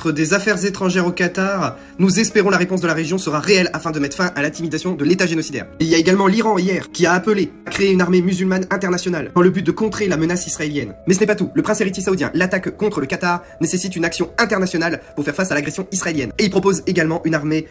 ministre des Affaires étrangères au Qatar, nous espérons la réponse de la région sera réelle afin de mettre fin à l'intimidation de l'État génocidaire. Et il y a également l'Iran hier qui a appelé à créer une armée musulmane internationale dans le but de contrer la menace israélienne. Mais ce n'est pas tout. Le prince héritier saoudien, l'attaque contre le Qatar nécessite une action internationale pour faire face à l'agression israélienne. Et il propose également une armée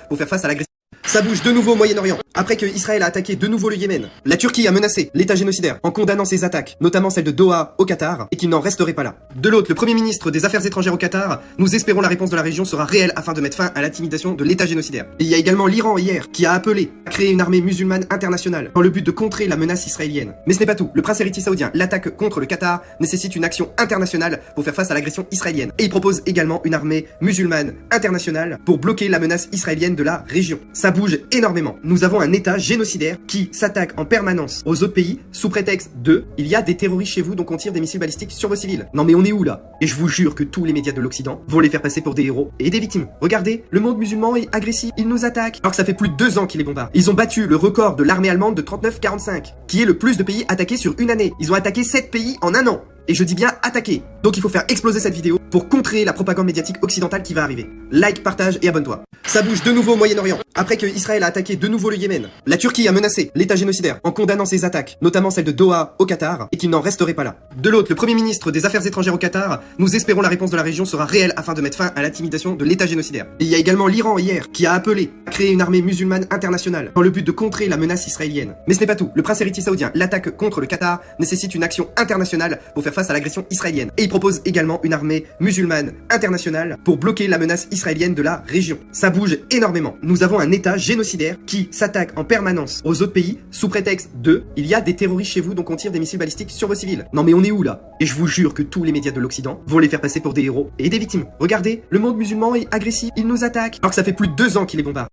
pour faire face à l'agression. Ça bouge de nouveau au Moyen-Orient. Après que Israël a attaqué de nouveau le Yémen, la Turquie a menacé l'État génocidaire en condamnant ses attaques, notamment celle de Doha au Qatar, et qu'il n'en resterait pas là. De l'autre, le premier ministre des Affaires étrangères au Qatar, nous espérons la réponse de la région sera réelle afin de mettre fin à l'intimidation de l'État génocidaire. Et il y a également l'Iran hier qui a appelé à créer une armée musulmane internationale dans le but de contrer la menace israélienne. Mais ce n'est pas tout. Le prince héritier saoudien, l'attaque contre le Qatar nécessite une action internationale pour faire face à l'agression israélienne. Et il propose également une armée musulmane internationale pour bloquer la menace israélienne de la région. Ça bouge énormément. Nous avons un État génocidaire qui s'attaque en permanence aux autres pays sous prétexte de « il y a des terroristes chez vous donc on tire des missiles balistiques sur vos civils ». Non mais on est où là? Et je vous jure que tous les médias de l'Occident vont les faire passer pour des héros et des victimes. Regardez, le monde musulman est agressif, il nous attaque. Alors que ça fait plus de 2 ans qu'ils les bombardent. Ils ont battu le record de l'armée allemande de 39-45, qui est le plus de pays attaqués sur une année. Ils ont attaqué 7 pays en 1 an. Et je dis bien attaquer. Donc il faut faire exploser cette vidéo pour contrer la propagande médiatique occidentale qui va arriver. Like, partage et abonne-toi. Ça bouge de nouveau au Moyen-Orient. Après que Israël a attaqué de nouveau le Yémen, la Turquie a menacé l'État génocidaire en condamnant ses attaques, notamment celle de Doha au Qatar, et qu'il n'en resterait pas là. De l'autre, le premier ministre des Affaires étrangères au Qatar, nous espérons la réponse de la région sera réelle afin de mettre fin à l'intimidation de l'État génocidaire. Et il y a également l'Iran hier qui a appelé à créer une armée musulmane internationale dans le but de contrer la menace israélienne. Mais ce n'est pas tout. Le prince héritier saoudien, l'attaque contre le Qatar nécessite une action internationale pour faire face à l'agression israélienne. Et il propose également une armée musulmane internationale pour bloquer la menace israélienne de la région. Ça bouge énormément. Nous avons un État génocidaire qui s'attaque en permanence aux autres pays sous prétexte de « il y a des terroristes chez vous donc on tire des missiles balistiques sur vos civils ». Non mais on est où là? Et je vous jure que tous les médias de l'Occident vont les faire passer pour des héros et des victimes. Regardez, le monde musulman est agressif, il nous attaque, alors que ça fait plus de 2 ans qu'ils les bombardent.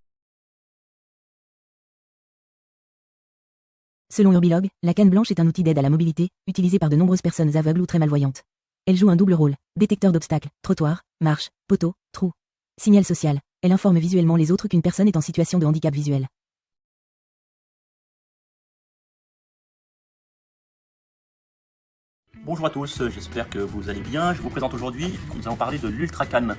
Selon Urbilog, la canne blanche est un outil d'aide à la mobilité, utilisé par de nombreuses personnes aveugles ou très malvoyantes. Elle joue un double rôle, détecteur d'obstacles, trottoir, marche, poteau, trou. Signal social, elle informe visuellement les autres qu'une personne est en situation de handicap visuel. Bonjour à tous, j'espère que vous allez bien. Je vous présente aujourd'hui, nous allons parler de l'Ultracan.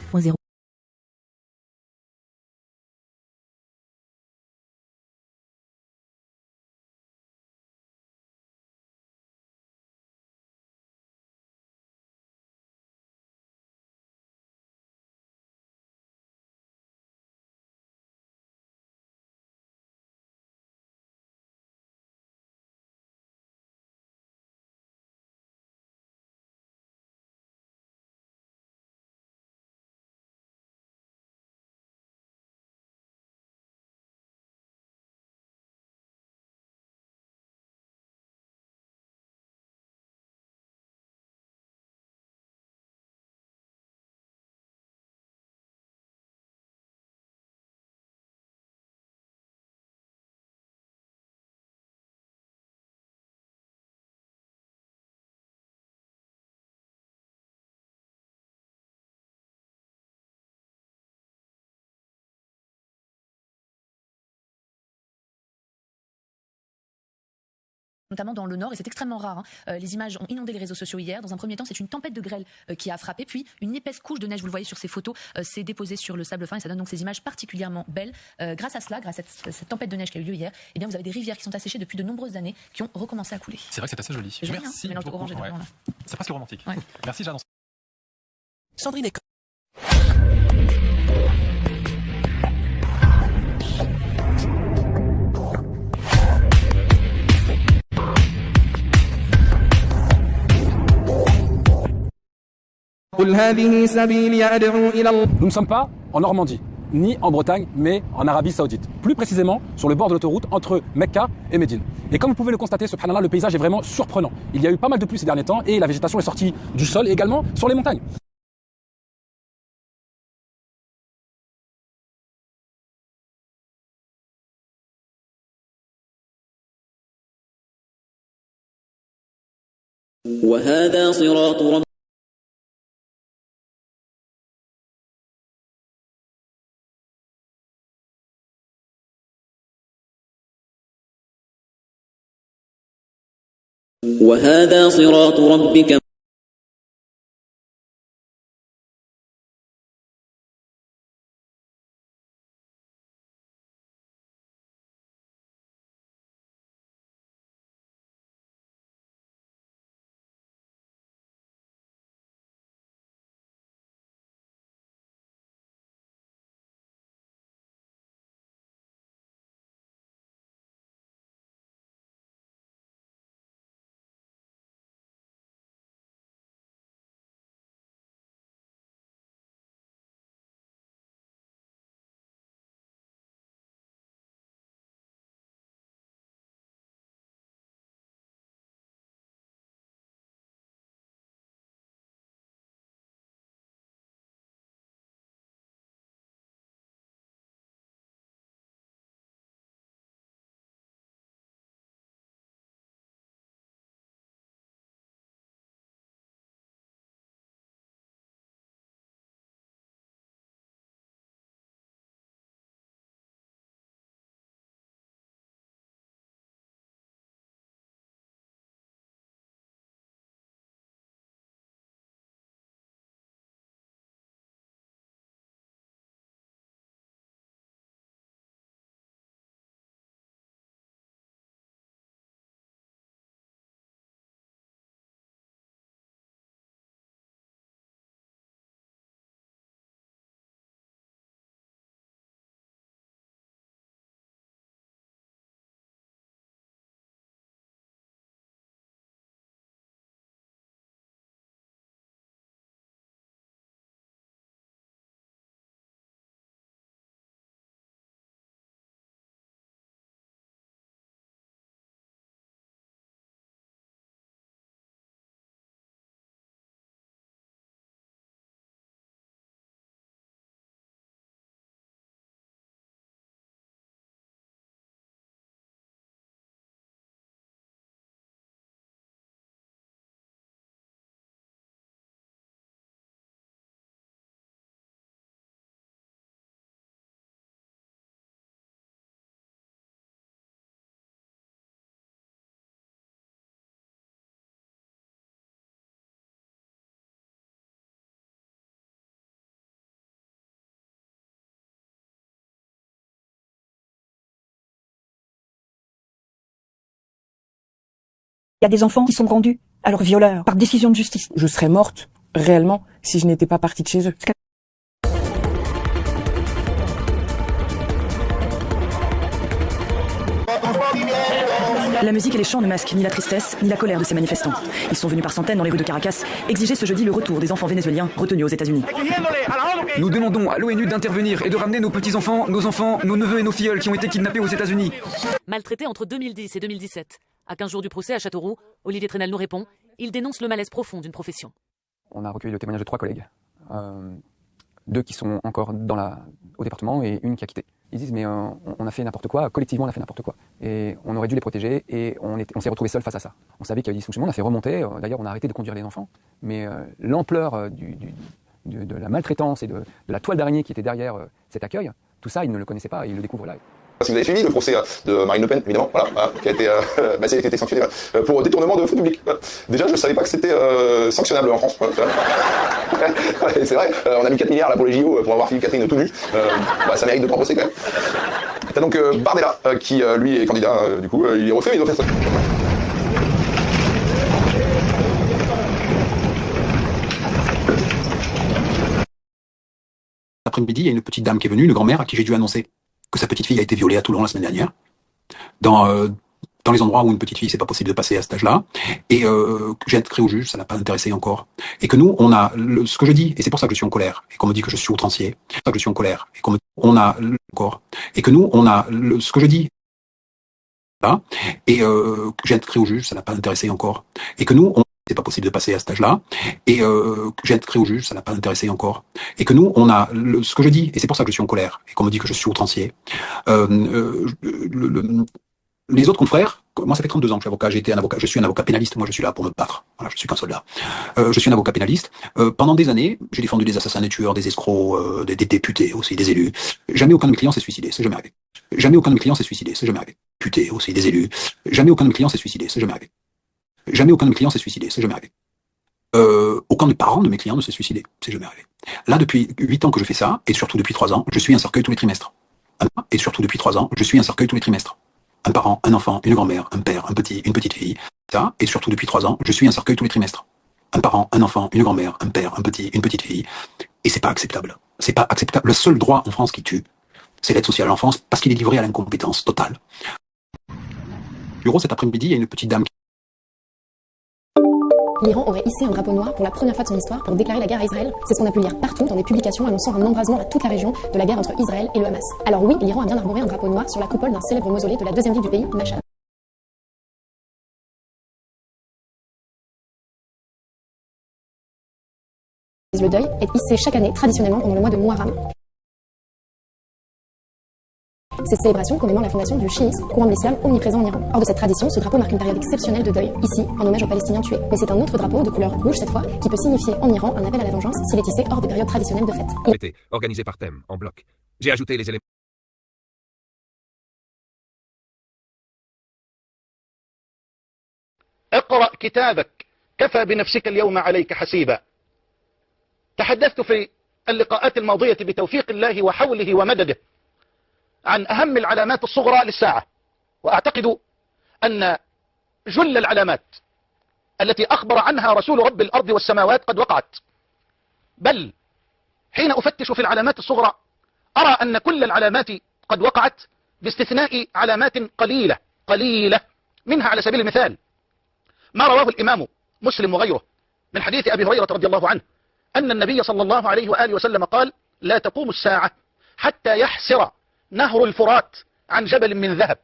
Notamment dans le nord, et c'est extrêmement rare. Les images ont inondé les réseaux sociaux hier. Dans un premier temps, c'est une tempête de grêle qui a frappé, puis une épaisse couche de neige, vous le voyez sur ces photos, s'est déposée sur le sable fin, et ça donne donc ces images particulièrement belles. Grâce à cela, grâce à cette tempête de neige qui a eu lieu hier, eh bien, vous avez des rivières qui sont asséchées depuis de nombreuses années, qui ont recommencé à couler. C'est vrai que c'est assez joli. Joli, Merci mélange beaucoup. orange et de blanc, là. C'est presque romantique. Ouais. Merci, j'annonce. Sandrine Nous ne sommes pas en Normandie, ni en Bretagne, mais en Arabie Saoudite. Plus précisément, sur le bord de l'autoroute entre Mecca et Médine. Et comme vous pouvez le constater, subhanallah, le paysage est vraiment surprenant. Il y a eu pas mal de pluie ces derniers temps et la végétation est sortie du sol et également sur les montagnes. وهذا صراط ربك Il y a des enfants qui sont rendus à leurs violeurs par décision de justice. Je serais morte, réellement, si je n'étais pas partie de chez eux. La musique et les chants ne masquent ni la tristesse, ni la colère de ces manifestants. Ils sont venus par centaines dans les rues de Caracas exiger ce jeudi le retour des enfants vénézuéliens retenus aux États-Unis. Nous demandons à l'ONU d'intervenir et de ramener nos petits-enfants, nos neveux et nos filleuls qui ont été kidnappés aux États-Unis. Maltraités entre 2010 et 2017, à 15 jours du procès à Châteauroux, Olivier Trenel nous répond, il dénonce le malaise profond d'une profession. On a recueilli le témoignage de 3 collègues, 2 qui sont encore au département et une qui a quitté. Ils disent mais on a fait n'importe quoi, collectivement on a fait n'importe quoi. Et on aurait dû les protéger et on s'est retrouvés seuls face à ça. On savait qu'il y avait des dysfonctionnements, on a fait remonter, d'ailleurs on a arrêté de conduire les enfants. Mais l'ampleur de la maltraitance et de la toile d'araignée qui était derrière cet accueil, tout ça ils ne le connaissaient pas et ils le découvrent là. Si vous avez suivi le procès de Marine Le Pen, évidemment, qui a été sanctionné pour détournement de fonds publics. Déjà, je ne savais pas que c'était sanctionnable en France. C'est vrai, on a mis 4 milliards là, pour les JO pour avoir Philippe Catherine tout nu. Ça mérite de prendre procès quand même. T'as donc Bardella qui, lui, est candidat, du coup, il est refait, mais il doit faire ça. Après-midi, il y a une petite dame qui est venue, une grand-mère, à qui j'ai dû annoncer que sa petite fille a été violée à Toulon la semaine dernière, dans les endroits où une petite fille, c'est pas possible de passer à cet âge-là, et que j'ai inscrit au juge, ça n'a pas intéressé encore, et que nous, on a ce que je dis, et c'est pour ça que je suis en colère, et qu'on me dit que je suis outrancier, c'est pour ça que je suis en colère, et qu'on me dit, on a encore, et que nous, on a ce que je dis, là, et que j'ai inscrit au juge, ça n'a pas intéressé encore, et que nous, c'est pas possible de passer à cet âge-là, et que j'ai inscrit au juge, ça n'a pas intéressé encore, et que nous, on a ce que je dis, et c'est pour ça que je suis en colère, et qu'on me dit que je suis outrancier. Les autres confrères, moi ça fait 32 ans que je suis un avocat pénaliste, moi je suis là pour me battre, voilà, je suis qu'un soldat. Je suis un avocat pénaliste. Pendant des années, j'ai défendu des assassins, des tueurs, des escrocs, des députés aussi, des élus. Jamais aucun de mes clients s'est suicidé, c'est jamais arrivé. Jamais aucun de mes clients s'est suicidé, c'est jamais arrivé. Députés aussi, des élus. Jamais aucun de mes clients s'est suicidé, c'est jamais arrivé. Jamais aucun de mes clients s'est suicidé, c'est jamais arrivé. Aucun des parents de mes clients ne s'est suicidé, c'est jamais arrivé. Là, depuis 8 ans que je fais ça, et surtout depuis 3 ans, je suis un cercueil tous les trimestres. Et surtout depuis 3 ans, je suis un cercueil tous les trimestres. Un parent, un enfant, une grand-mère, un père, une petite fille. Ça, et surtout depuis 3 ans, je suis un cercueil tous les trimestres. Un parent, un enfant, une grand-mère, un père, une petite fille. Et c'est pas acceptable. C'est pas acceptable. Le seul droit en France qui tue, c'est l'aide sociale à l'enfance, parce qu'il est livré à l'incompétence totale. Bureau, cet après-midi, il y a une petite dame qui... L'Iran aurait hissé un drapeau noir pour la première fois de son histoire pour déclarer la guerre à Israël. C'est ce qu'on a pu lire partout dans des publications annonçant un embrasement à toute la région de la guerre entre Israël et le Hamas. Alors oui, l'Iran a bien arboré un drapeau noir sur la coupole d'un célèbre mausolée de la deuxième ville du pays, Mashhad. Le deuil est hissé chaque année traditionnellement pendant le mois de Muharram. Cette célébration commémore la fondation du chiisme, courant de l'islam omniprésent en Iran. Hors de cette tradition, ce drapeau marque une période exceptionnelle de deuil, ici, en hommage aux Palestiniens tués. Mais c'est un autre drapeau, de couleur rouge cette fois, qui peut signifier en Iran un appel à la vengeance s'il est tissé hors des périodes traditionnelles de fête. C'était organisé par thème, en bloc. J'ai ajouté les éléments. اقرأ كتابك كفى بنفسك اليوم عليك حسيبا. تحدثت في اللقاءات الماضية بتوفيق الله وحوله ومدده عن أهم العلامات الصغرى للساعة، وأعتقد أن جل العلامات التي أخبر عنها رسول رب الأرض والسماوات قد وقعت. بل حين أفتش في العلامات الصغرى أرى أن كل العلامات قد وقعت باستثناء علامات قليلة منها على سبيل المثال ما رواه الإمام مسلم وغيره من حديث أبي هريرة رضي الله عنه أن النبي صلى الله عليه وآله وسلم قال: لا تقوم الساعة حتى يحسر نهر الفرات عن جبل من ذهب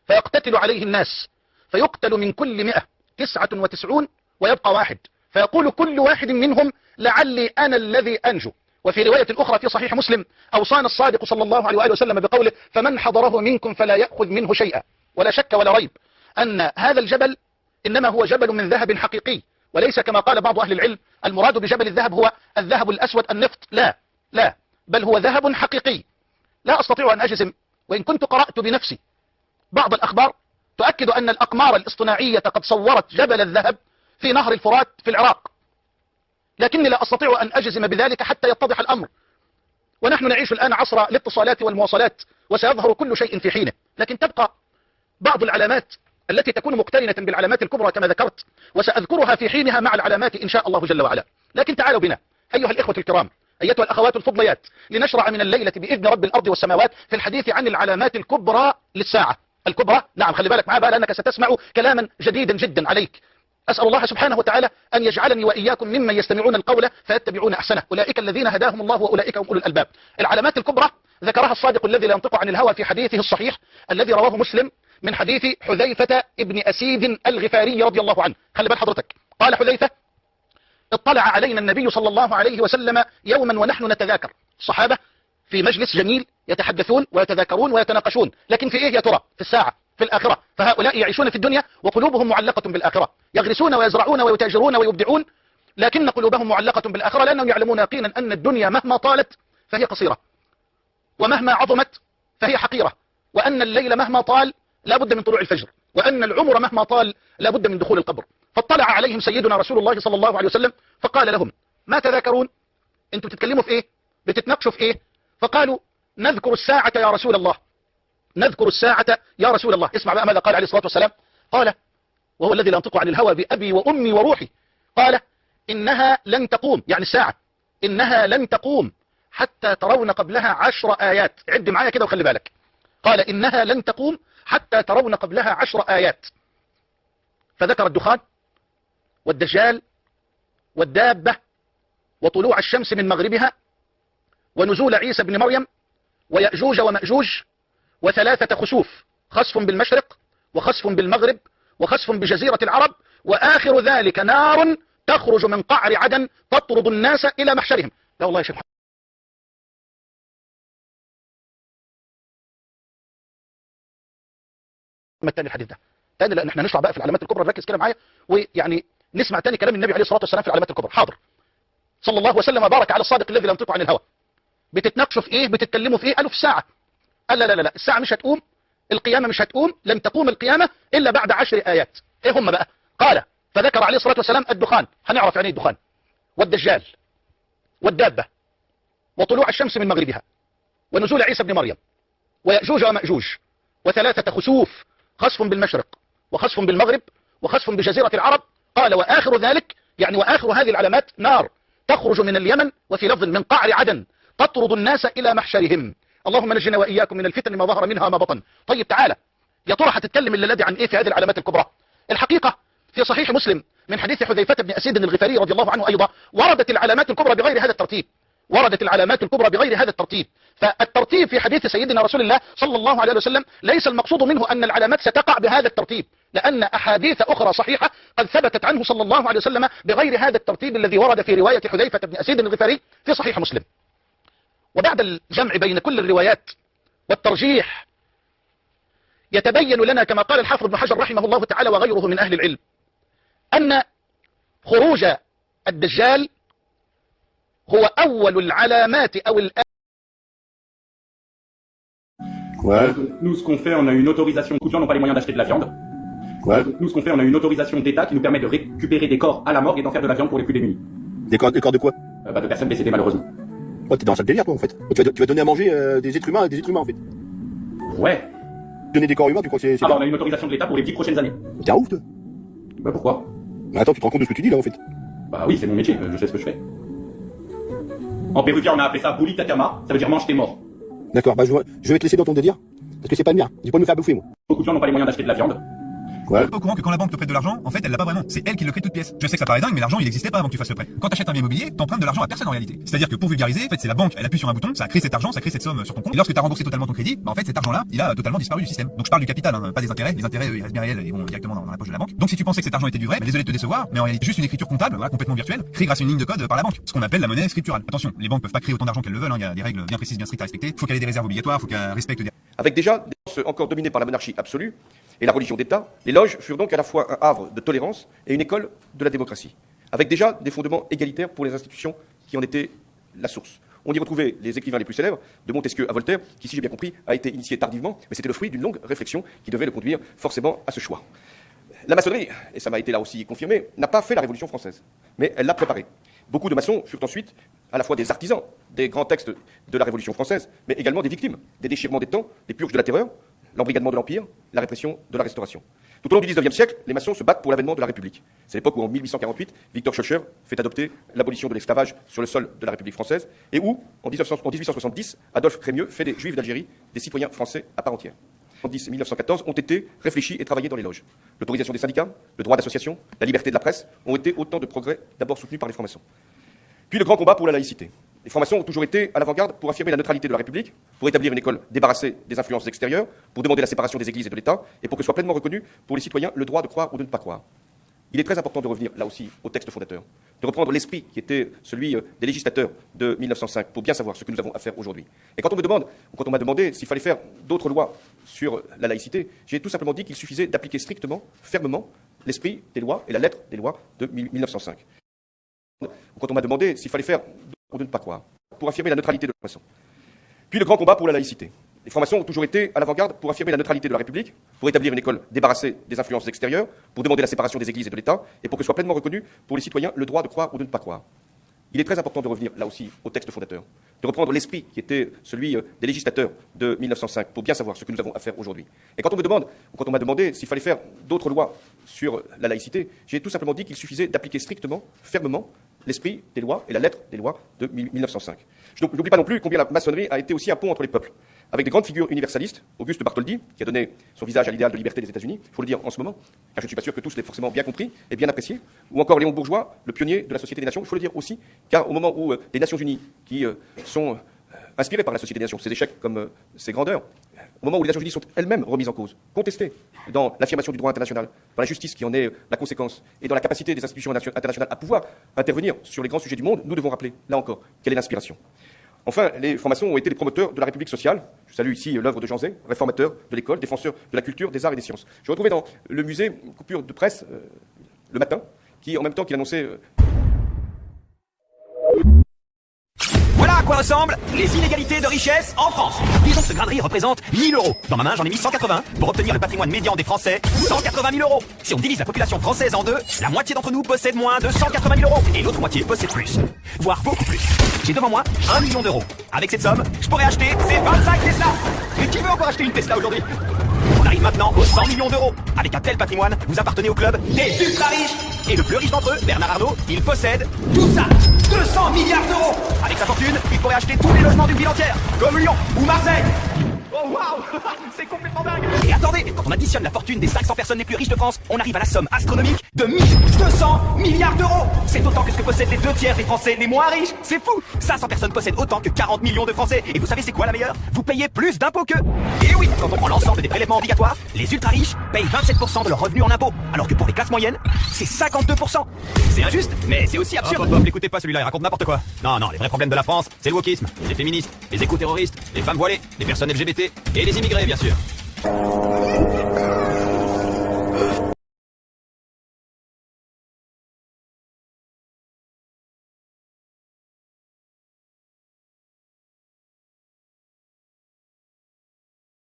فيقتتل عليه الناس، فيقتل من كل 199 ويبقى واحد، فيقول كل واحد منهم لعلي أنا الذي أنجو. وفي رواية أخرى في صحيح مسلم أوصانا الصادق صلى الله عليه وآله وسلم بقوله: فمن حضره منكم فلا يأخذ منه شيئا. ولا شك ولا ريب أن هذا الجبل إنما هو جبل من ذهب حقيقي، وليس كما قال بعض أهل العلم المراد بجبل الذهب هو الذهب الأسود النفط. لا، بل هو ذهب حقيقي. لا أستطيع أن أجزم، وإن كنت قرأت بنفسي بعض الأخبار تؤكد أن الأقمار الاصطناعية قد صورت جبل الذهب في نهر الفرات في العراق، لكني لا أستطيع أن أجزم بذلك حتى يتضح الأمر. ونحن نعيش الآن عصر الاتصالات والمواصلات، وسيظهر كل شيء في حينه، لكن تبقى بعض العلامات التي تكون مقترنة بالعلامات الكبرى كما ذكرت، وسأذكرها في حينها مع العلامات إن شاء الله جل وعلا. لكن تعالوا بنا أيها الإخوة الكرام، أيتها الأخوات الفضليات، لنشرع من الليلة بإذن رب الأرض والسماوات في الحديث عن العلامات الكبرى للساعة. الكبرى، نعم، خلي بالك معها بقى لأنك ستسمع كلاما جديدا جدا عليك. أسأل الله سبحانه وتعالى أن يجعلني وإياكم ممن يستمعون القول فيتبعون أحسنه، أولئك الذين هداهم الله وأولئك هم أولو الألباب. العلامات الكبرى ذكرها الصادق الذي لا ينطق عن الهوى في حديثه الصحيح الذي رواه مسلم من حديث حذيفة ابن أسيد الغفاري رضي الله عنه. خلي بال حضرتك، قال حذيفة: اطلع علينا النبي صلى الله عليه وسلم يوما ونحن نتذاكر. الصحابة في مجلس جميل يتحدثون ويتذاكرون ويتناقشون، لكن في إيه يا ترى؟ في الساعة، في الآخرة. فهؤلاء يعيشون في الدنيا وقلوبهم معلقة بالآخرة، يغرسون ويزرعون ويتاجرون ويبدعون، لكن قلوبهم معلقة بالآخرة، لأنهم يعلمون يقينا أن الدنيا مهما طالت فهي قصيرة، ومهما عظمت فهي حقيرة، وأن الليل مهما طال لا بد من طلوع الفجر، وأن العمر مهما طال لا بد من دخول القبر. فاطلع عليهم سيدنا رسول الله صلى الله عليه وسلم فقال لهم: ما تذاكرون؟ انتم بتتكلموا في ايه؟ بتتناقشوا في ايه؟ فقالوا: نذكر الساعة يا رسول الله، نذكر الساعة يا رسول الله. اسمع بقى ماذا قال عليه الصلاة والسلام. قال، وهو الذي لا ينطق عن الهوى بأبي وأمي وروحي، قال: إنها لن تقوم، يعني الساعة، إنها لن تقوم حتى ترون قبلها 10 آيات. عد معايا كده وخلي بالك. قال: إنها لن تقوم حتى ترون قبلها 10 آيات. فذكر الدخان والدجال والدابة وطلوع الشمس من مغربها ونزول عيسى بن مريم ويأجوج ومأجوج وثلاثة خسوف، خسف بالمشرق وخسف بالمغرب وخسف بجزيرة العرب، وآخر ذلك نار تخرج من قعر عدن تطرد الناس إلى محشرهم. لا والله يا شيخ الثاني الحديث ده تاني، لان احنا نشرح بقى في العلامات الكبرى. نركز كده معايا ويعني نسمع تاني كلام النبي عليه الصلاه والسلام في العلامات الكبرى. حاضر. صلى الله وسلم وبارك على الصادق الذي لا ينطق عن الهوى. بتتناقشوا في ايه؟ بتتكلموا في ايه؟ قالوا في الساعه. قال: لا لا لا، الساعه مش هتقوم، القيامه مش هتقوم، لن تقوم القيامه الا بعد 10 آيات. ايه هم بقى؟ قال، فذكر عليه الصلاه والسلام الدخان، هنعرف يعني ايه الدخان، والدجال والدابه وطلوع الشمس من مغربها ونزول عيسى بن مريم ويأجوج ومأجوج وثلاثة خسوف، خسف بالمشرق وخسف بالمغرب وخسف بجزيرة العرب. قال: وآخر ذلك، يعني وآخر هذه العلامات، نار تخرج من اليمن، وفي لفظ من قعر عدن تطرد الناس إلى محشرهم. اللهم نجنا وإياكم من الفتن ما ظهر منها وما بطن. طيب تعالى يا ترى هتتكلم الليلة دي عن إيه في هذه العلامات الكبرى؟ الحقيقة في صحيح مسلم من حديث حذيفة بن أسيد الغفاري رضي الله عنه أيضا وردت العلامات الكبرى بغير هذا الترتيب، وردت العلامات الكبرى بغير هذا الترتيب. فالترتيب في حديث سيدنا رسول الله صلى الله عليه وسلم ليس المقصود منه أن العلامات ستقع بهذا الترتيب، لأن أحاديث أخرى صحيحة قد ثبتت عنه صلى الله عليه وسلم بغير هذا الترتيب الذي ورد في رواية حذيفة بن أسيد الغفاري في صحيح مسلم. وبعد الجمع بين كل الروايات والترجيح يتبين لنا كما قال الحافظ ابن حجر رحمه الله تعالى وغيره من أهل العلم أن خروج الدجال هو أول العلامات أو Ouais. Nous, ce qu'on fait, on a une autorisation. Beaucoup de gens n'ont pas les moyens d'acheter de la viande. Ouais. Nous, ce qu'on fait, on a une autorisation d'État qui nous permet de récupérer des corps à la morgue et d'en faire de la viande pour les plus démunis. Des corps de quoi? De personnes décédées malheureusement. Oh, t'es dans un sale délire toi en fait. Tu vas donner à manger des êtres humains à des êtres humains en fait. Ouais. Donner des corps humains, tu crois que c'est... on a une autorisation de l'État pour les 10 prochaines années. T'es un ouf toi. Bah pourquoi? Mais attends, tu te rends compte de ce que tu dis là en fait? Bah oui, c'est mon métier, je sais ce que je fais. En péruvien, on a appelé ça bulitatama, ça veut dire mange tes morts. D'accord, bah je vais te laisser dans ton délire. Parce que c'est pas le mien, j'ai pas me faire bouffer moi. Beaucoup de gens n'ont pas les moyens d'acheter de la viande. Ouais. Pas au courant que quand la banque te prête de l'argent, en fait, elle l'a pas vraiment. C'est elle qui le crée toute pièce. Je sais que ça paraît dingue, mais l'argent, il existait pas avant que tu fasses le prêt. Quand t'achètes un bien immobilier, t'empruntes de l'argent à personne en réalité. C'est-à-dire que pour vulgariser, en fait, c'est la banque, elle appuie sur un bouton, ça crée cet argent, ça crée cette somme sur ton compte. Et lorsque t'as remboursé totalement ton crédit, bah en fait, cet argent-là, il a totalement disparu du système. Donc je parle du capital, hein, pas des intérêts. Les intérêts, ils restent bien réels, ils vont directement dans la poche de la banque. Donc si tu pensais que cet argent était du vrai, bah, désolé de te décevoir, mais en réalité, juste une écriture comptable, voilà, complètement virtuelle, créée grâce à une ligne de code par la banque. Ce qu'on appelle la monnaie scripturale. Attention, les banques peuvent pas créer autant d'argent qu'elles le veulent, hein, il y a des règles bien précises, bien strictes à respecter. Faut qu'elle ait des réserves obligatoires, faut qu'elle respecte des... Avec déjà des forces encore dominées par la monarchie absolue et la religion d'État, les loges furent donc à la fois un havre de tolérance et une école de la démocratie, avec déjà des fondements égalitaires pour les institutions qui en étaient la source. On y retrouvait les écrivains les plus célèbres, de Montesquieu à Voltaire, qui, si j'ai bien compris, a été initié tardivement, mais c'était le fruit d'une longue réflexion qui devait le conduire forcément à ce choix. La maçonnerie, et ça m'a été là aussi confirmé, n'a pas fait la Révolution française, mais elle l'a préparée. Beaucoup de maçons furent ensuite à la fois des artisans des grands textes de la Révolution française, mais également des victimes, des déchirements des temps, des purges de la terreur, l'embrigadement de l'Empire, la répression de la Restauration. Tout au long du XIXe siècle, les maçons se battent pour l'avènement de la République. C'est l'époque où, en 1848, Victor Schœlcher fait adopter l'abolition de l'esclavage sur le sol de la République française, et où, en 1870, Adolphe Crémieux fait des Juifs d'Algérie des citoyens français à part entière. En 1914 ont été réfléchis et travaillés dans les loges. L'autorisation des syndicats, le droit d'association, la liberté de la presse ont été autant de progrès d'abord soutenus par les francs-maçons. Puis le grand combat pour la laïcité. Les francs-maçons ont toujours été à l'avant-garde pour affirmer la neutralité de la République, pour établir une école débarrassée des influences extérieures, pour demander la séparation des églises et de l'État, et pour que soit pleinement reconnu pour les citoyens le droit de croire ou de ne pas croire. Il est très important de revenir, là aussi, au texte fondateur, de reprendre l'esprit qui était celui des législateurs de 1905, pour bien savoir ce que nous avons à faire aujourd'hui. Et quand on m'a demandé s'il fallait faire d'autres lois sur la laïcité, j'ai tout simplement dit qu'il suffisait d'appliquer strictement, fermement, l'esprit des lois et la lettre des lois de 1905. Quand on m'a demandé s'il fallait faire ou de ne pas croire, pour affirmer la neutralité de la franc-maçon. Puis le grand combat pour la laïcité. Les francs-maçons ont toujours été à l'avant-garde pour affirmer la neutralité de la République, pour établir une école débarrassée des influences extérieures, pour demander la séparation des églises et de l'État, et pour que soit pleinement reconnu pour les citoyens le droit de croire ou de ne pas croire. Il est très important de revenir, là aussi, au texte fondateur, de reprendre l'esprit qui était celui des législateurs de 1905, pour bien savoir ce que nous avons à faire aujourd'hui. Et quand on m'a demandé s'il fallait faire d'autres lois sur la laïcité, j'ai tout simplement dit qu'il suffisait d'appliquer strictement, fermement, l'esprit des lois et la lettre des lois de 1905. Je n'oublie pas non plus combien la maçonnerie a été aussi un pont entre les peuples, avec des grandes figures universalistes, Auguste Bartholdi, qui a donné son visage à l'idéal de liberté des États-Unis, il faut le dire en ce moment, car je ne suis pas sûr que tous l'aient forcément bien compris et bien apprécié, ou encore Léon Bourgeois, le pionnier de la Société des Nations, il faut le dire aussi, car au moment où les Nations Unies, qui sont inspirées par la Société des Nations, ses échecs comme ses grandeurs, au moment où les Nations Unies sont elles-mêmes remises en cause, contestées dans l'affirmation du droit international, dans la justice qui en est la conséquence, et dans la capacité des institutions internationales à pouvoir intervenir sur les grands sujets du monde, nous devons rappeler, là encore, quelle est l'inspiration. Enfin, les francs-maçons ont été les promoteurs de la République sociale. Je salue ici l'œuvre de Jean Zay, réformateur de l'école, défenseur de la culture, des arts et des sciences. Je retrouvais dans le musée une coupure de presse le matin, qui, en même temps qu'il annonçait... Voilà à quoi ressemblent les inégalités de richesse en France. Disons que ce grain de riz représente 1000 €. Dans ma main, j'en ai mis 180 pour obtenir le patrimoine médian des Français, 180 000 €. Si on divise la population française en deux, la moitié d'entre nous possède moins de 180 000 € et l'autre moitié possède plus, voire beaucoup plus. J'ai devant moi 1 million d'euros. Avec cette somme, je pourrais acheter ces 25 Tesla. Mais qui veut encore acheter une Tesla aujourd'hui? On arrive maintenant aux 100 millions d'euros. Avec un tel patrimoine, vous appartenez au club des ultra riches. Et le plus riche d'entre eux, Bernard Arnault, il possède tout ça, 200 milliards d'euros. Avec sa fortune, il pourrait acheter tous les logements d'une ville entière, comme Lyon ou Marseille. Oh waouh, c'est complètement dingue. Et attendez, quand on additionne la fortune des 500 personnes les plus riches de France, on arrive à la somme astronomique de 1200 milliards d'euros. C'est autant que ce que possèdent les 2/3 des Français les moins riches. C'est fou. 500 personnes possèdent autant que 40 millions de Français. Et vous savez c'est quoi la meilleure? Vous payez plus d'impôts qu'eux. Et oui, quand on prend l'ensemble des prélèvements obligatoires, les ultra riches payent 27% de leurs revenus en impôts, alors que pour les classes moyennes, c'est 52%. C'est injuste, mais c'est aussi absurde. Hop, l'écoutez pas celui-là, il raconte n'importe quoi. Non, les vrais problèmes de la France, c'est le wokisme, les féministes, les éco-terroristes, les femmes voilées, les personnes LGBT et les immigrés, bien sûr.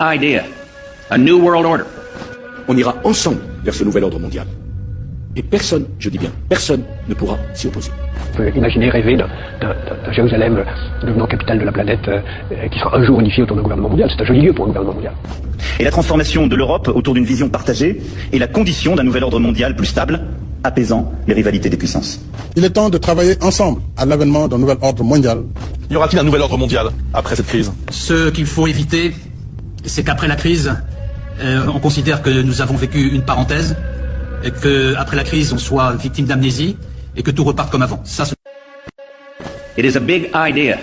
Idea. A new world order. On ira ensemble vers ce nouvel ordre mondial. Et personne, je dis bien, personne ne pourra s'y opposer. On peut imaginer, rêver de Jérusalem devenant capitale de la planète, qui sera un jour unifiée autour d'un gouvernement mondial. C'est un joli lieu pour un gouvernement mondial. Et la transformation de l'Europe autour d'une vision partagée est la condition d'un nouvel ordre mondial plus stable, apaisant les rivalités des puissances. Il est temps de travailler ensemble à l'avènement d'un nouvel ordre mondial. Y aura-t-il un nouvel ordre mondial après cette crise? Ce qu'il faut éviter, c'est qu'après la crise, on considère que nous avons vécu une parenthèse, et qu'après la crise, on soit victime d'amnésie, et que tout reparte comme avant. Ça, It is a big idea.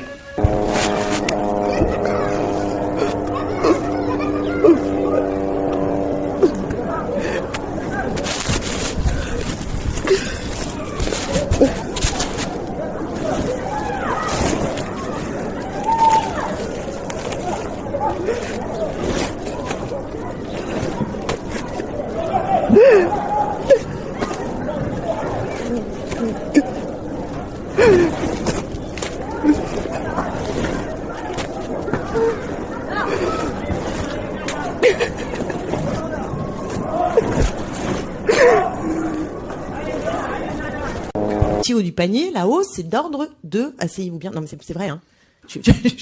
Haut du panier, la hausse, c'est d'ordre de, asseyez-vous bien, non mais c'est vrai, hein. Je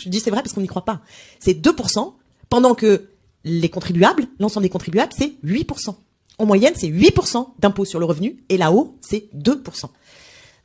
dis c'est vrai parce qu'on n'y croit pas. C'est 2%, pendant que les contribuables, l'ensemble des contribuables, c'est 8%. en moyenne, c'est 8% d'impôt sur le revenu, et là-haut, c'est 2%.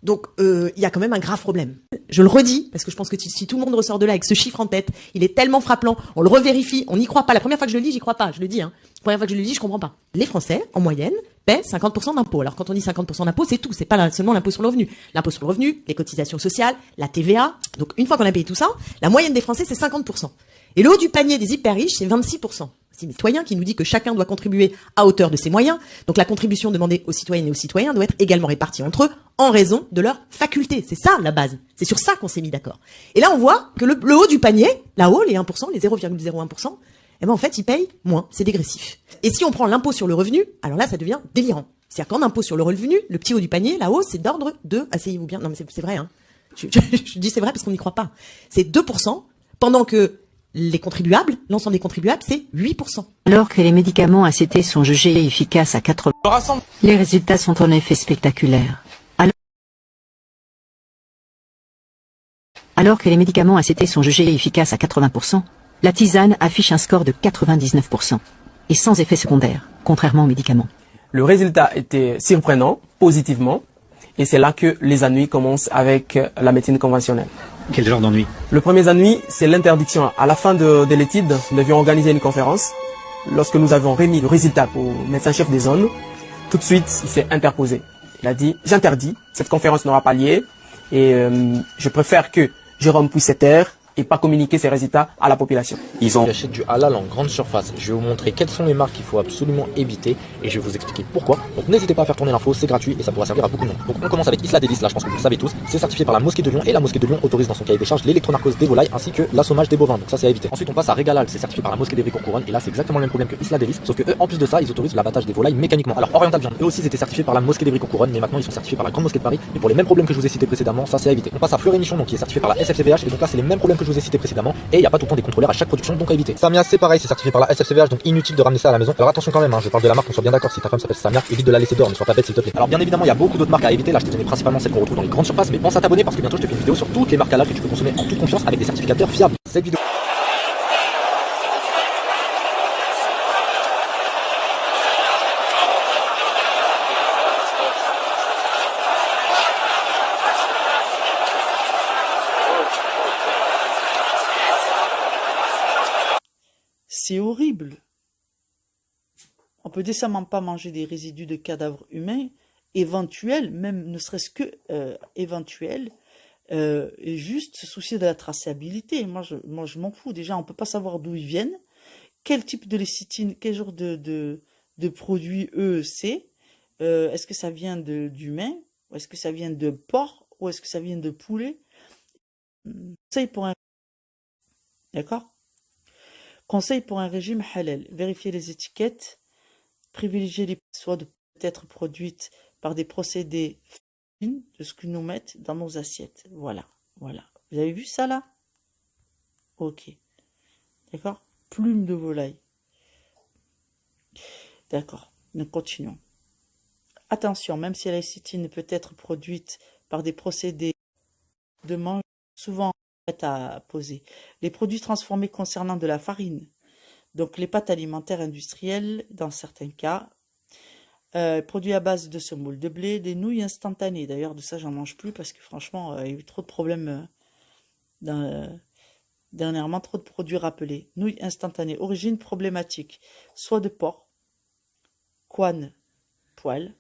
Donc, il y a quand même un grave problème. Je le redis, parce que je pense que si tout le monde ressort de là avec ce chiffre en tête, il est tellement frappant, on le revérifie, on n'y croit pas. La première fois que je le lis, j'y crois pas, je le dis. La première fois que je le lis, je comprends pas. Les Français, en moyenne, paient 50% d'impôts. Alors, quand on dit 50% d'impôts, c'est tout. C'est pas seulement l'impôt sur le revenu. L'impôt sur le revenu, les cotisations sociales, la TVA. Donc, une fois qu'on a payé tout ça, la moyenne des Français, c'est 50%. Et le haut du panier des hyper riches, c'est 26%. C'est un citoyen qui nous dit que chacun doit contribuer à hauteur de ses moyens. Donc la contribution demandée aux citoyennes et aux citoyens doit être également répartie entre eux en raison de leurs facultés. C'est ça la base. C'est sur ça qu'on s'est mis d'accord. Et là on voit que le haut du panier, là-haut, les 1%, les 0,01%, eh ben en fait ils payent moins. C'est dégressif. Et si on prend l'impôt sur le revenu, alors là ça devient délirant. C'est-à-dire qu'en impôt sur le revenu, le petit haut du panier, là-haut, c'est d'ordre de, asseyez-vous bien, non mais c'est vrai, je dis c'est vrai parce qu'on n'y croit pas. C'est 2%, pendant que les contribuables, l'ensemble des contribuables, c'est 8%. Alors que les médicaments ACT sont jugés efficaces à 80%, les résultats sont en effet spectaculaires. Alors que les médicaments ACT sont jugés efficaces à 80%, la tisane affiche un score de 99%, et sans effet secondaire, contrairement aux médicaments. Le résultat était surprenant, positivement, et c'est là que les ennuis commencent avec la médecine conventionnelle. Quel genre d'ennui? Le premier ennui, c'est l'interdiction. À la fin de l'étude, nous devions organiser une conférence. Lorsque nous avons remis le résultat au médecin-chef des zones, tout de suite, il s'est interposé. Il a dit, j'interdis, cette conférence n'aura pas lieu, et je préfère que Jérôme puisse se taire et pas communiquer ses résultats à la population. Ils achètent du halal en grande surface. Je vais vous montrer quelles sont les marques qu'il faut absolument éviter et je vais vous expliquer pourquoi. Donc n'hésitez pas à faire tourner l'info, c'est gratuit et ça pourra servir à beaucoup de monde. Donc on commence avec Isla Délice, là je pense que vous le savez tous. C'est certifié par la Mosquée de Lyon et la Mosquée de Lyon autorise dans son cahier des charges l'électronarcose des volailles ainsi que l'assommage des bovins. Donc ça c'est à éviter. Ensuite on passe à Régalal, c'est certifié par la Mosquée d'Evry Courcouronnes et là c'est exactement le même problème que Isla Délice, sauf que eux en plus de ça ils autorisent l'abattage des volailles mécaniquement. Alors Oriental Viande, eux aussi ils étaient certifiés par la Mosquée d'Evry Courcouronnes mais maintenant ils sont certifiés par la Grande Mosquée de Paris et pour les mêmes problèmes que je vous ai cités précédemment, ça c'est à éviter. On passe à Fleur et Michon donc qui est certifié par la SFCVH et donc là c'est les mêmes problèmes que je vous ai cités précédemment et il y a pas tout le temps des contrôleurs à chaque production donc à éviter. Samia c'est pareil, c'est certifié par la SFCVH donc inutile de ramener ça à la maison. Alors attention quand même, je parle de la marque, on soit bien d'accord, si ta femme s'appelle Samia, évite de la laisser dehors, ne sois pas bête s'il te plaît. Alors bien évidemment il y a beaucoup d'autres marques à éviter, là je t'ai donné principalement celles qu'on retrouve dans les grandes surfaces, mais pense à t'abonner parce que bientôt je te fais une vidéo sur toutes les marques halal que tu peux consommer en toute confiance avec des certificateurs fiables. Cette vidéo c'est horrible. On peut décemment pas manger des résidus de cadavres humains éventuels, même ne serait-ce que éventuels, et juste se soucier de la traçabilité. Moi je m'en fous. Déjà, on peut pas savoir d'où ils viennent, quel type de lécithine, quel genre de produit c'est. Est-ce que ça vient d'humain, ou est-ce que ça vient de porc, ou est-ce que ça vient de poulet? Conseil pour un... D'accord? Conseil pour un régime halal. Vérifiez les étiquettes. Privilégiez les soit de peut-être produites par des procédés fines de ce que nous mettons dans nos assiettes. Voilà. Voilà. Vous avez vu ça là? Ok. D'accord? Plume de volaille. D'accord. Nous continuons. Attention, même si la lécithine peut être produite par des procédés de mange, souvent à poser. Les produits transformés concernant de la farine, donc les pâtes alimentaires industrielles dans certains cas, produits à base de semoule de blé, des nouilles instantanées. D'ailleurs de ça j'en mange plus parce que franchement il y a eu trop de problèmes dernièrement, trop de produits rappelés. Nouilles instantanées, origine problématique, soit de porc, couenne, poil,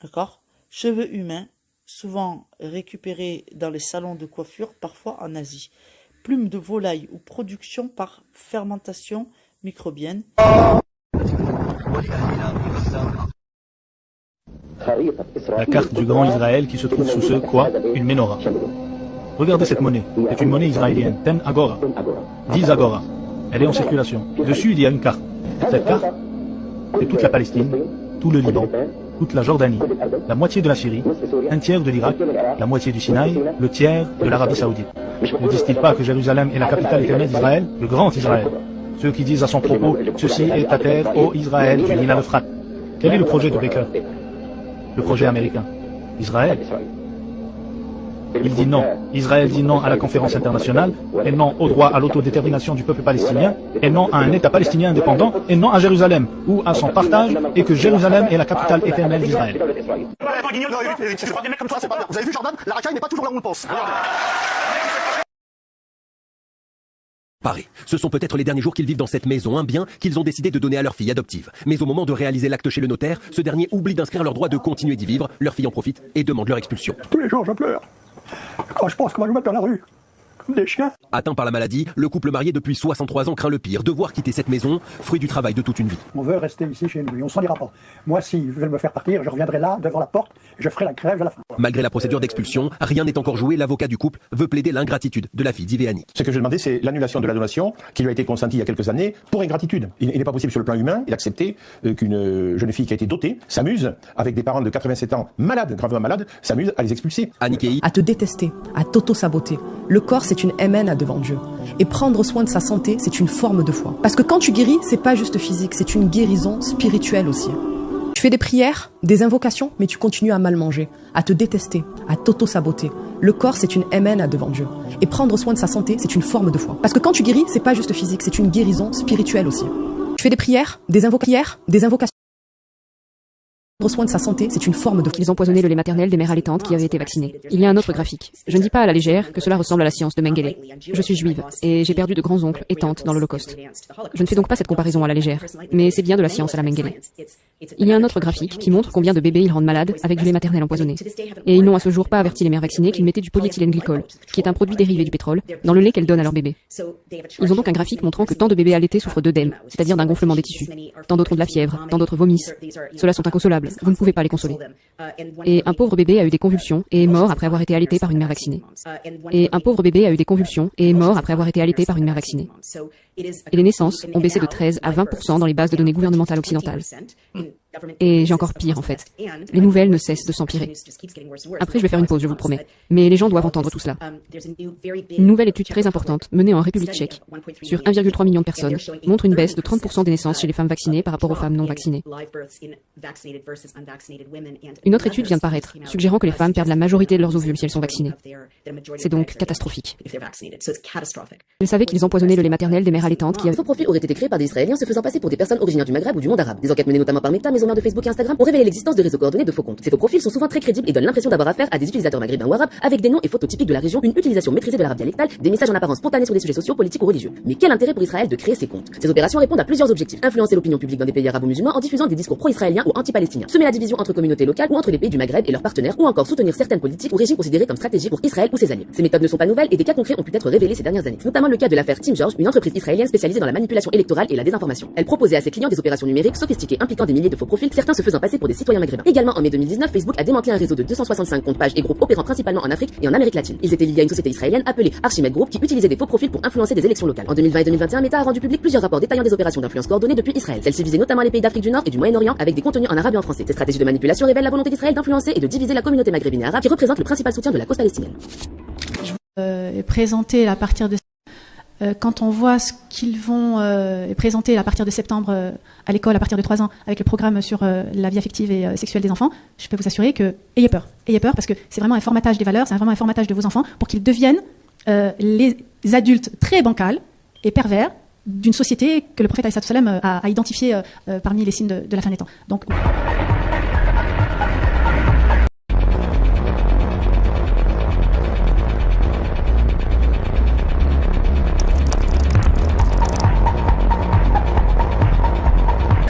d'accord, cheveux humains, souvent récupérés dans les salons de coiffure, parfois en Asie. Plumes de volaille ou production par fermentation microbienne. La carte du Grand Israël qui se trouve sous ce quoi? Une menorah. Regardez cette monnaie. C'est une monnaie israélienne. 10 agora. 10 agora. Elle est en circulation. Dessus, il y a une carte. Cette carte, c'est toute la Palestine, tout le Liban, toute la Jordanie, la moitié de la Syrie, un tiers de l'Irak, la moitié du Sinaï, le tiers de l'Arabie Saoudite. Ne disent-ils pas que Jérusalem est la capitale éternelle d'Israël, le grand Israël? Ceux qui disent à son propos, ceci est ta terre, ô Israël, du Nil à l'Euphrate. Quel est le projet de Baker? Le projet américain. Israël. Il dit non. Israël dit non à la conférence internationale, et non au droit à l'autodétermination du peuple palestinien, et non à un État palestinien indépendant, et non à Jérusalem, ou à son partage, et que Jérusalem est la capitale éternelle d'Israël. Vous avez vu Jordan, la racaille n'est pas toujours là où on pense. Paris. Ce sont peut-être les derniers jours qu'ils vivent dans cette maison, un bien qu'ils ont décidé de donner à leur fille adoptive. Mais au moment de réaliser l'acte chez le notaire, ce dernier oublie d'inscrire leur droit de continuer d'y vivre, leur fille en profite et demande leur expulsion. Tous les jours je pleure. Quand je pense qu'on va nous mettre dans la rue, comme des chiens. Atteint par la maladie, le couple marié depuis 63 ans craint le pire, devoir quitter cette maison, fruit du travail de toute une vie. On veut rester ici chez nous et on s'en ira pas. Moi, s'ils veulent me faire partir, je reviendrai là, devant la porte, et je ferai la grève à la fin. Malgré la procédure d'expulsion, rien n'est encore joué, l'avocat du couple veut plaider l'ingratitude de la fille d'Ivéani. Ce que je demandais, c'est l'annulation de la donation qui lui a été consentie il y a quelques années pour ingratitude. Il n'est pas possible sur le plan humain d'accepter qu'une jeune fille qui a été dotée s'amuse avec des parents de 87 ans malades, gravement malades, s'amuse à les expulser. Annick à te détester, à t'auto-saboter. Le corps, c'est une MN devant Dieu. Et prendre soin de sa santé, c'est une forme de foi. Parce que quand tu guéris, c'est pas juste physique, c'est une guérison spirituelle aussi. Tu fais des prières, des invocations, mais tu continues à mal manger, à te détester, à t'auto-saboter. Le corps, c'est une MN devant Dieu. Et prendre soin de sa santé, c'est une forme de foi. Parce que quand tu guéris, c'est pas juste physique, c'est une guérison spirituelle aussi. Tu fais des prières, des invocations. Prendre soin de sa santé, c'est une forme de... Ils empoisonnaient le lait maternel des mères allaitantes qui avaient été vaccinées. Il y a un autre graphique. Je ne dis pas à la légère que cela ressemble à la science de Mengele. Je suis juive et j'ai perdu de grands-oncles et tantes dans l'Holocauste. Je ne fais donc pas cette comparaison à la légère, mais c'est bien de la science à la Mengele. Il y a un autre graphique qui montre combien de bébés ils rendent malades avec du lait maternel empoisonné. Et ils n'ont à ce jour pas averti les mères vaccinées qu'ils mettaient du polyéthylène glycol, qui est un produit dérivé du pétrole, dans le lait qu'elles donnent à leurs bébés. Ils ont donc un graphique montrant que tant de bébés allaités souffrent d'œdème, c'est-à-dire d'un gonflement des tissus. Tant d'autres ont de la fièvre, tant d'autres vomissent. Ceux-là sont inconsolables, vous ne pouvez pas les consoler. Et un pauvre bébé a eu des convulsions et est mort après avoir été allaité par une mère vaccinée. Et un pauvre bébé a eu des convulsions et est mort après avoir été allaité par une mère vaccinée. Et les naissances ont baissé de 13 à 20% dans les bases de données gouvernementales occidentales. Et j'ai encore pire en fait. Les nouvelles ne cessent de s'empirer. Après je vais faire une pause, je vous le promets. Mais les gens doivent entendre tout cela. Une nouvelle étude très importante, menée en République tchèque, sur 1,3 million de personnes, montre une baisse de 30% des naissances chez les femmes vaccinées par rapport aux femmes non vaccinées. Une autre étude vient de paraître, suggérant que les femmes perdent la majorité de leurs ovules si elles sont vaccinées. C'est donc catastrophique. Vous savez qu'ils empoisonnaient le lait maternel des mères allaitantes qui avaient... Ces faux profils auraient été créés par des Israéliens se faisant passer pour des personnes originaires du Maghreb ou du monde arabe. Des enquêtes menées notamment par Meta, maison mère de Facebook et Instagram, ont révélé l'existence de réseaux coordonnés de faux comptes. Ces faux profils sont souvent très crédibles et donnent l'impression d'avoir affaire à des utilisateurs maghrébins ou arabes avec des noms et photos typiques de la région, une utilisation maîtrisée de l'arabe dialectal, des messages en apparence spontanés sur des sujets sociaux, politiques ou religieux. Mais quel intérêt pour Israël de créer ces comptes? Ces opérations répondent à plusieurs objectifs. Influencer l'opinion publique dans des pays arabes ou musulmans en diffusant des discours pro-israéliens ou anti-palestiniens. Semer la division entre communautés locales ou entre les pays du Maghreb et leurs partenaires, ou encore soutenir certaines politiques ou régimes considérés comme stratégiques pour Israël ou ses alliés. Ces méthodes ne sont pas nouvelles et des cas concrets ont pu être révélés ces dernières années. Notamment le cas de l'affaire Team George, une entreprise israélienne spécialisée dans la manipulation électorale et la désinformation. Elle proposait à ses clients des opérations numériques sophistiquées impliquant des milliers de faux profils, certains se faisant passer pour des citoyens maghrébins. Également en mai 2019, Facebook a démantelé un réseau de 265 comptes pages et groupes opérant principalement en Afrique et en Amérique latine. Ils étaient liés à une société israélienne appelée Archimède Group qui utilisait des faux profils pour influencer des élections locales. En 2020 et 2021, Meta a rendu public plusieurs rapports détaillant des opérations d'influence coordonnées depuis Israël. Celles-ci visaient notamment les pays d'Afrique du Nord et du Moyen-Orient avec des contenus en arabe et en français. Ces stratégies de manipulation révèlent la volonté d'Israël d'influencer et de diviser la communauté maghrébine et arabe qui représente le principal soutien de la cause palestinienne. Présenter à partir de quand on voit ce qu'ils vont présenter à partir de septembre à l'école, à partir de 3 ans, avec le programme sur la vie affective et sexuelle des enfants, je peux vous assurer que ayez peur parce que c'est vraiment un formatage des valeurs, c'est vraiment un formatage de vos enfants pour qu'ils deviennent les adultes très bancals et pervers d'une société que le prophète alayhi salam a identifié parmi les signes de la fin des temps. Donc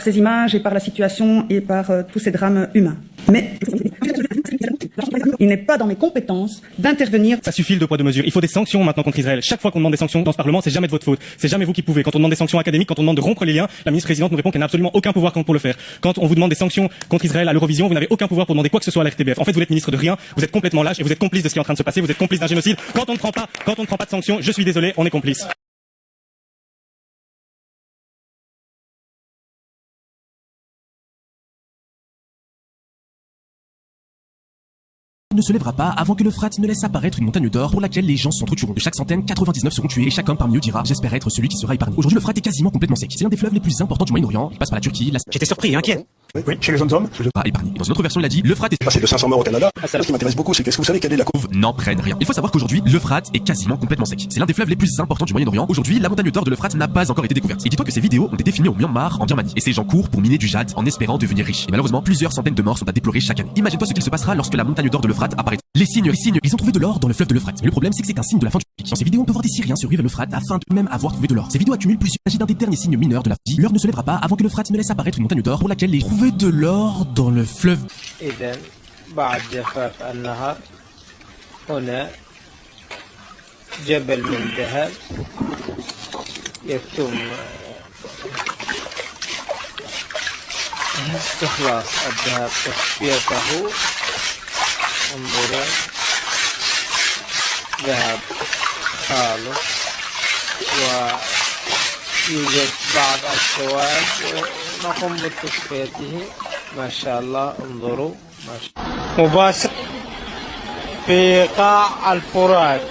ces images et par la situation et par tous ces drames humains. Mais il n'est pas dans mes compétences d'intervenir. Ça suffit le 2 poids 2 mesures. Il faut des sanctions maintenant contre Israël. Chaque fois qu'on demande des sanctions dans ce Parlement, c'est jamais de votre faute. C'est jamais vous qui pouvez. Quand on demande des sanctions académiques, quand on demande de rompre les liens, la ministre présidente nous répond qu'elle n'a absolument aucun pouvoir pour le faire. Quand on vous demande des sanctions contre Israël à l'Eurovision, vous n'avez aucun pouvoir pour demander quoi que ce soit à la RTBF. En fait, vous êtes ministre de rien, vous êtes complètement lâche et vous êtes complice de ce qui est en train de se passer, vous êtes complice d'un génocide. Quand on ne prend pas de sanctions, je suis désolé, on est complice. Ne se lèvera pas avant que l'Euphrate ne laisse apparaître une montagne d'or pour laquelle les gens s'entretueront. De chaque centaine, 99 seront tués et chaque homme parmi eux dira « J'espère être celui qui sera épargné ». Aujourd'hui, l'Euphrate est quasiment complètement sec. C'est l'un des fleuves les plus importants du Moyen-Orient. Il passe par la Turquie, J'étais surpris et inquiet. Oui, chez les jeunes hommes. Pas épargné. Dans une autre version, il a dit l'Euphrate est Passé de 500 morts au Canada. Ce qui m'intéresse beaucoup, c'est qu'est-ce que vous savez quelle est la cause n'en prennent rien. Il faut savoir qu'aujourd'hui, l'Euphrate est quasiment complètement sec. C'est l'un des fleuves les plus importants du Moyen-Orient. Aujourd'hui, la montagne d'or de l'Euphrate n'a pas encore été découverte. Et dis-toi que ces vidéos ont été filmées au Myanmar, en Birmanie. Et ces gens courent pour miner du jade en espérant devenir riches. Et malheureusement, plusieurs centaines de morts sont à déplorer chaque année. Imagine-toi ce qu'il se passera lorsque la montagne d'or de l'Euphrate apparaîtra. Les signes, ils ont trouvé de l'or dans le fleuve de l'Euphrate. Mais le problème, c'est que c'est un signe de la fin du pic. Dans ces vidéos, on peut voir des Syriens survivre à l'Euphrate afin de même avoir trouvé de l'or. Ces vidéos accumulent plusieurs. Il s'agit d'un des derniers signes mineurs de la vie. L'heure ne se lèvera pas avant que l'Euphrate ne laisse apparaître une montagne d'or pour laquelle les trouver de l'or dans le fleuve. إذن بعد جفاف النهر هنا جبل من ذهب يتم استخلاص الذهب تصفيته انظروا ذهب خالص ويوجد بعض السواد ونقوم بتصفيته ما شاء الله انظروا ما شاء الله مباشر في قاع الفرات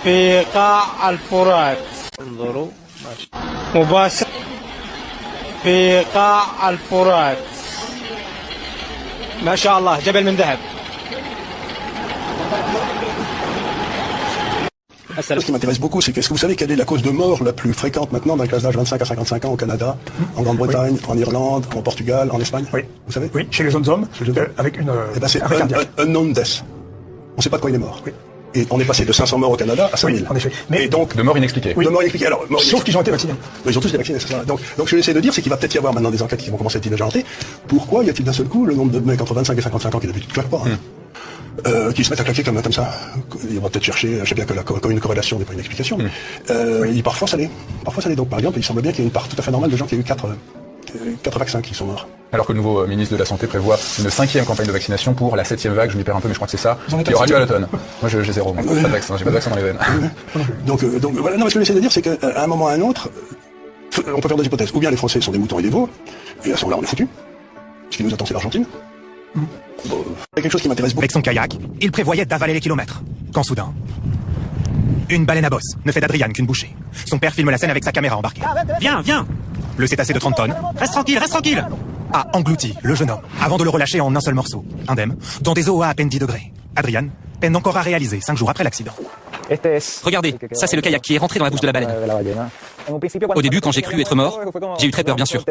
في قاع الفرات انظروا ما شاء الله مباشر في قاع الفرات ما شاء الله جبل من ذهب. Ce qui m'intéresse beaucoup, c'est qu'est-ce que vous savez quelle est la cause de mort la plus fréquente maintenant dans les classes d'âge 25 à 55 ans au Canada, en Grande-Bretagne, en Irlande, en Portugal, en Espagne? Oui. Vous savez? Oui, chez les jeunes hommes, avec une... Eh ben c'est unknown death. On ne sait pas de quoi il est mort. Oui. Et on est passé de 500 morts au Canada à 5000. Oui, en effet. Mais et donc, de morts inexpliquées. Oui. De morts inexpliquées. Alors, sauf qu'ils ont été vaccinés. Mais ils ont tous été vaccinés, c'est ça. Donc ce que j'essaie de dire, c'est qu'il va peut-être y avoir maintenant des enquêtes qui vont commencer à être diligentées. Pourquoi y a-t-il d'un seul coup le nombre de mecs entre 25 et 55 ans qui d'habitude ne claquent pas, qui se mettent à claquer comme ça? Ils vont peut-être chercher, je sais bien que une corrélation n'est pas une explication. Parfois ça l'est. Parfois ça l'est. Donc par exemple, il semble bien qu'il y ait une part tout à fait normale de gens qui ont eu 4 vaccins qui sont morts. Alors que le nouveau ministre de la Santé prévoit une 5e campagne de vaccination pour la 7e vague, je m'y perds un peu mais je crois que c'est ça, qui aura lieu à l'automne. Moi j'ai zéro, pas de vaccin, j'ai pas de vaccin dans les veines. Donc voilà, non, mais ce que j'essaie de dire, c'est qu'à un moment ou à un autre, on peut faire des hypothèses. Ou bien les Français sont des moutons et des veaux, et à ce moment-là on est foutus. Ce qui nous attend c'est l'Argentine. Bon, c'est quelque chose qui m'intéresse beaucoup. Avec son kayak, il prévoyait d'avaler les kilomètres. Quand soudain, une baleine à bosse ne fait d'Adriane qu'une bouchée. Son père filme la scène avec sa caméra embarquée. Viens, viens! Le cétacé de 30 tonnes, reste tranquille, a englouti le jeune homme avant de le relâcher en un seul morceau, indemne, dans des eaux à peine 10 degrés. Adriane peine encore à réaliser 5 jours après l'accident. Regardez, ça c'est le kayak qui est rentré dans la bouche de la baleine. Au début, quand j'ai cru être mort, j'ai eu très peur, bien sûr.